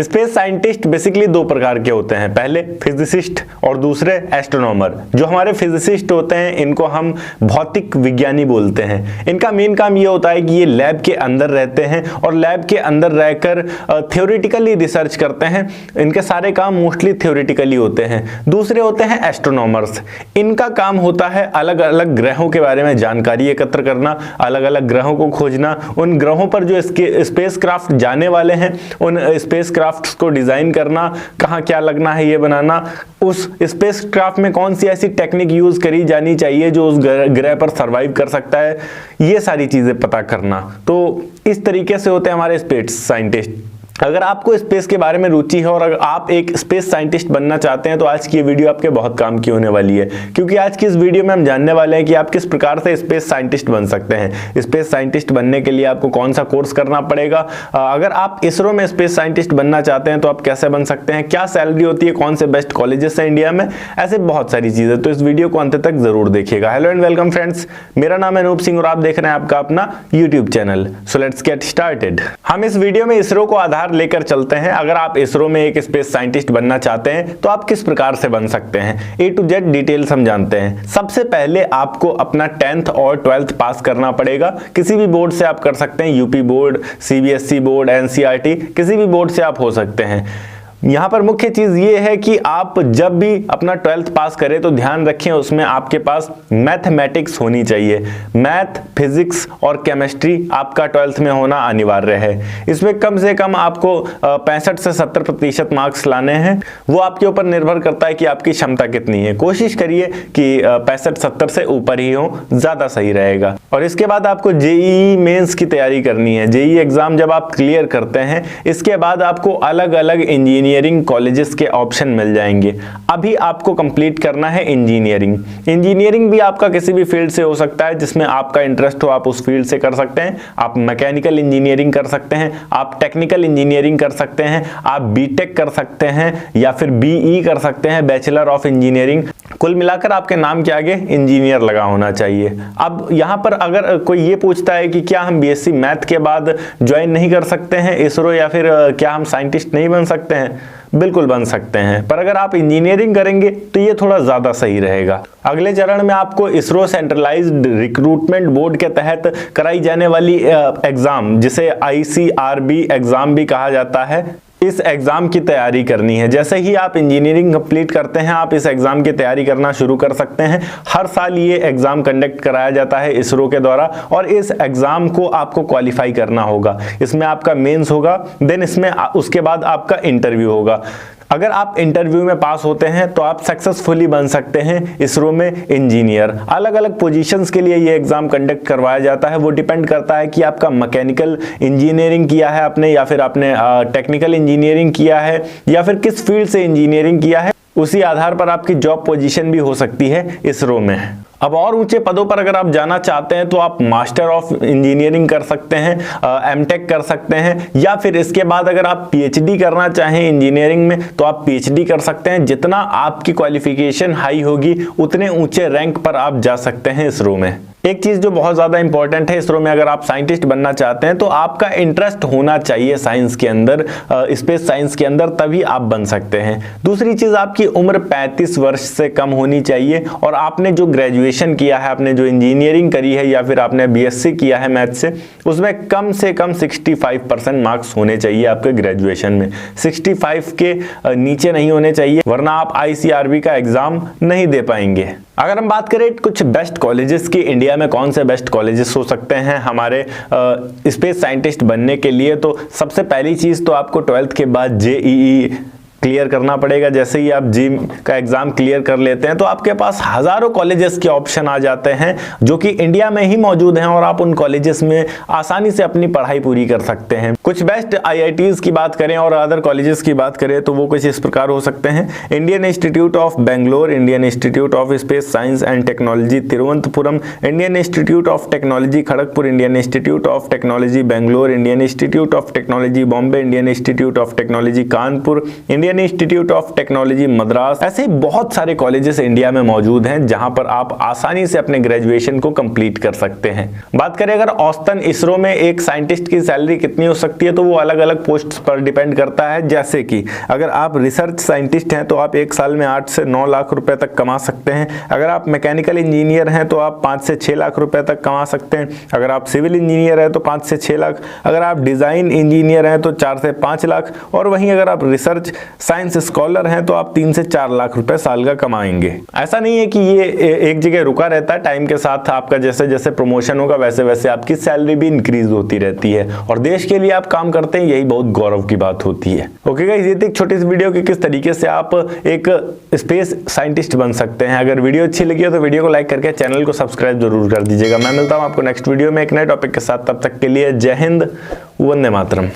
Space scientist basically दो प्रकार के होते हैं, पहले फिजिसिस्ट और दूसरे एस्ट्रोनॉमर। जो हमारे फिजिसिस्ट होते हैं इनको हम भौतिक विज्ञानी बोलते हैं। इनका मेन काम ये होता है कि ये लैब के अंदर रहते हैं और लैब के अंदर रहकर थ्योरेटिकली रिसर्च करते हैं। इनके सारे काम मोस्टली थ्योरेटिकली होते हैं। दूसरे होते हैं एस्ट्रोनॉमर्स। इनका काम होता है अलग अलग ग्रहों के बारे में जानकारी एकत्र करना, अलग अलग ग्रहों को खोजना, उन ग्रहों पर जो स्पेस क्राफ्ट जाने वाले हैं उन स्पेस क्राफ्ट को डिजाइन करना, कहाँ क्या लगना है ये बनाना, उस स्पेस क्राफ्ट में कौन सी ऐसी टेक्निक यूज करी जानी चाहिए जो उस ग्रह पर सरवाइव कर सकता है, ये सारी चीजें पता करना। तो इस तरीके से होते हैं हमारे स्पेस साइंटिस्ट। अगर आपको स्पेस के बारे में रुचि है और अगर आप एक स्पेस साइंटिस्ट बनना चाहते हैं तो आज की ये वीडियो आपके बहुत काम की होने वाली है, क्योंकि आज की इस वीडियो में हम जानने वाले हैं कि आप किस प्रकार से स्पेस साइंटिस्ट बन सकते हैं। स्पेस साइंटिस्ट बनने के लिए आपको कौन सा कोर्स करना पड़ेगा, अगर आप इसरो में स्पेस साइंटिस्ट बनना चाहते हैं तो आप कैसे बन सकते हैं, क्या सैलरी होती है, कौन से बेस्ट कॉलेजेस हैं इंडिया में, ऐसे बहुत सारी चीजें। तो इस वीडियो को अंत तक जरूर देखिएगा। हेलो एंड वेलकम फ्रेंड्स, मेरा नाम है अनूप सिंह और आप देख रहे हैं आपका अपना YouTube channel. So let's get started. हम इस वीडियो में इसरो को आधार लेकर चलते हैं। अगर आप इसरो में एक स्पेस साइंटिस्ट बनना चाहते हैं तो आप किस प्रकार से बन सकते हैं, ए टू जेड डिटेल्स हम जानते हैं। सबसे पहले आपको अपना 10th और 12th पास करना पड़ेगा। किसी भी बोर्ड से आप कर सकते हैं, UP board, CBSE board, NCERT, किसी भी बोर्ड से आप हो सकते हैं। यहां पर मुख्य चीज ये है कि आप जब भी अपना 12th पास करें तो ध्यान रखें उसमें आपके पास मैथमेटिक्स होनी चाहिए। मैथ, फिजिक्स और केमिस्ट्री आपका 12th में होना अनिवार्य है। इसमें कम से कम आपको 65 से 70% मार्क्स लाने हैं। वो आपके ऊपर निर्भर करता है कि आपकी क्षमता कितनी है। कोशिश करिए कि 65-70 से ऊपर ही हो, ज्यादा सही रहेगा। और इसके बाद आपको जेईई मेंस की तैयारी करनी है। जेईई एग्जाम जब आप क्लियर करते हैं इसके बाद आपको अलग अलग इंजीनियरिंग कॉलेजेस के ऑप्शन मिल जाएंगे। अभी आपको कंप्लीट करना है इंजीनियरिंग। इंजीनियरिंग भी आपका किसी भी फील्ड से हो सकता है, जिसमें आपका इंटरेस्ट हो आप उस फील्ड से कर सकते हैं। आप मैकेनिकल इंजीनियरिंग कर सकते हैं, आप टेक्निकल इंजीनियरिंग कर सकते हैं, आप बीटेक कर सकते हैं या फिर बीई कर सकते हैं, बैचलर ऑफ इंजीनियरिंग। कुल मिलाकर आपके नाम के आगे इंजीनियर लगा होना चाहिए। अब यहां पर अगर कोई ये पूछता है कि क्या हम बीएससी मैथ के बाद ज्वाइन नहीं कर सकते हैं इसरो, या फिर क्या हम साइंटिस्ट नहीं बन सकते हैं, बिल्कुल बन सकते हैं, पर अगर आप इंजीनियरिंग करेंगे तो ये थोड़ा ज्यादा सही रहेगा। अगले चरण में आपको इसरो सेंट्रलाइज्ड रिक्रूटमेंट बोर्ड के तहत कराई जाने वाली एग्जाम, जिसे आईसीआरबी एग्जाम भी कहा जाता है, इस एग्जाम की तैयारी करनी है। जैसे ही आप इंजीनियरिंग कंप्लीट करते हैं आप इस एग्जाम की तैयारी करना शुरू कर सकते हैं। हर साल ये एग्जाम कंडक्ट कराया जाता है इसरो के द्वारा और इस एग्जाम को आपको क्वालिफाई करना होगा। इसमें आपका मेंस होगा, देन इसमें उसके बाद आपका इंटरव्यू होगा। अगर आप इंटरव्यू में पास होते हैं तो आप सक्सेसफुली बन सकते हैं इसरो में इंजीनियर। अलग अलग पोजीशंस के लिए ये एग्जाम कंडक्ट करवाया जाता है। वो डिपेंड करता है कि आपका मैकेनिकल इंजीनियरिंग किया है आपने, या फिर आपने टेक्निकल इंजीनियरिंग किया है, या फिर किस फील्ड से इंजीनियरिंग किया है। उसी आधार पर आपकी जॉब पोजीशन भी हो सकती है इसरो में। अब और ऊंचे पदों पर अगर आप जाना चाहते हैं तो आप मास्टर ऑफ इंजीनियरिंग कर सकते हैं, एमटेक कर सकते हैं, या फिर इसके बाद अगर आप पीएचडी करना चाहें इंजीनियरिंग में तो आप पीएचडी कर सकते हैं। जितना आपकी क्वालिफिकेशन हाई होगी उतने ऊंचे रैंक पर आप जा सकते हैं इसरो में। एक चीज जो बहुत ज्यादा इंपॉर्टेंट है इसरो में, अगर आप साइंटिस्ट बनना चाहते हैं तो आपका इंटरेस्ट होना चाहिए साइंस के अंदर, स्पेस साइंस के अंदर, तभी आप बन सकते हैं। दूसरी चीज, आपकी उम्र 35 वर्ष से कम होनी चाहिए और आपने जो ग्रेजुएशन किया है, आपने जो इंजीनियरिंग करी है या फिर आपने बीएससी किया है मैथ से, उसमें कम से कम 65% मार्क्स होने चाहिए आपके ग्रेजुएशन में। 65 के नीचे नहीं होने चाहिए, वरना आप आईसीआरबी का एग्जाम नहीं दे पाएंगे। अगर हम बात करें कुछ बेस्ट कॉलेजेस की, इंडिया में कौन से बेस्ट कॉलेजेस हो सकते हैं हमारे स्पेस साइंटिस्ट बनने के लिए, तो सबसे पहली चीज तो आपको 12th के बाद जेईई क्लियर करना पड़ेगा। जैसे ही आप जी का एग्जाम क्लियर कर लेते हैं तो आपके पास हजारों कॉलेजेस के ऑप्शन आ जाते हैं जो कि इंडिया में ही मौजूद हैं और आप उन कॉलेजेस में आसानी से अपनी पढ़ाई पूरी कर सकते हैं। कुछ बेस्ट आईआईटीज की बात करें और अदर कॉलेजेस की बात करें तो वो कुछ इस प्रकार हो सकते हैं: Indian institute of Bangalore, Indian institute of space science and technology Thiruvananthapuram, Indian institute of technology Kharagpur, Indian institute of technology Bangalore, Indian institute of technology Bombay, Indian institute of technology Kanpur, Indian Indian institute of technology Madras, ऐसे ही बहुत सारे colleges India में मौजूद हैं जहां पर आप आसानी से अपने ग्रेजुएशन को कंप्लीट कर सकते हैं। बात करें अगर औसतन इसरो में एक साइंटिस्ट की सैलरी कितनी हो सकती है, तो वो अलग अलग पोस्ट पर डिपेंड करता है। जैसे कि अगर आप रिसर्च साइंटिस्ट हैं तो आप एक साल में 8 से 9 लाख रुपए तक कमा सकते हैं। अगर आप मैकेनिकल इंजीनियर हैं तो आप 5 से 6 लाख रुपए तक कमा सकते हैं। अगर आप सिविल इंजीनियर हैं तो 5 से 6 लाख। अगर आप डिजाइन इंजीनियर हैं तो 4 से 5 लाख। और वहीं अगर आप रिसर्च साइंस स्कॉलर हैं तो आप 3 से 4 लाख रुपए साल का कमाएंगे। ऐसा नहीं है कि ये एक जगह रुका रहता है, टाइम के साथ आपका जैसे जैसे प्रमोशन होगा वैसे वैसे आपकी सैलरी भी इंक्रीज होती रहती है। और देश के लिए आप काम करते हैं, यही बहुत गौरव की बात होती है। ओके गाइस, ये थी एक छोटी सी वीडियो कि किस तरीके से आप एक स्पेस साइंटिस्ट बन सकते हैं। अगर वीडियो अच्छी लगी हो तो वीडियो को लाइक करके चैनल को सब्सक्राइब जरूर कर दीजिएगा। मैं मिलता हूं आपको नेक्स्ट वीडियो में एक नए टॉपिक के साथ। तब तक के लिए जय हिंद, वंदे मातरम।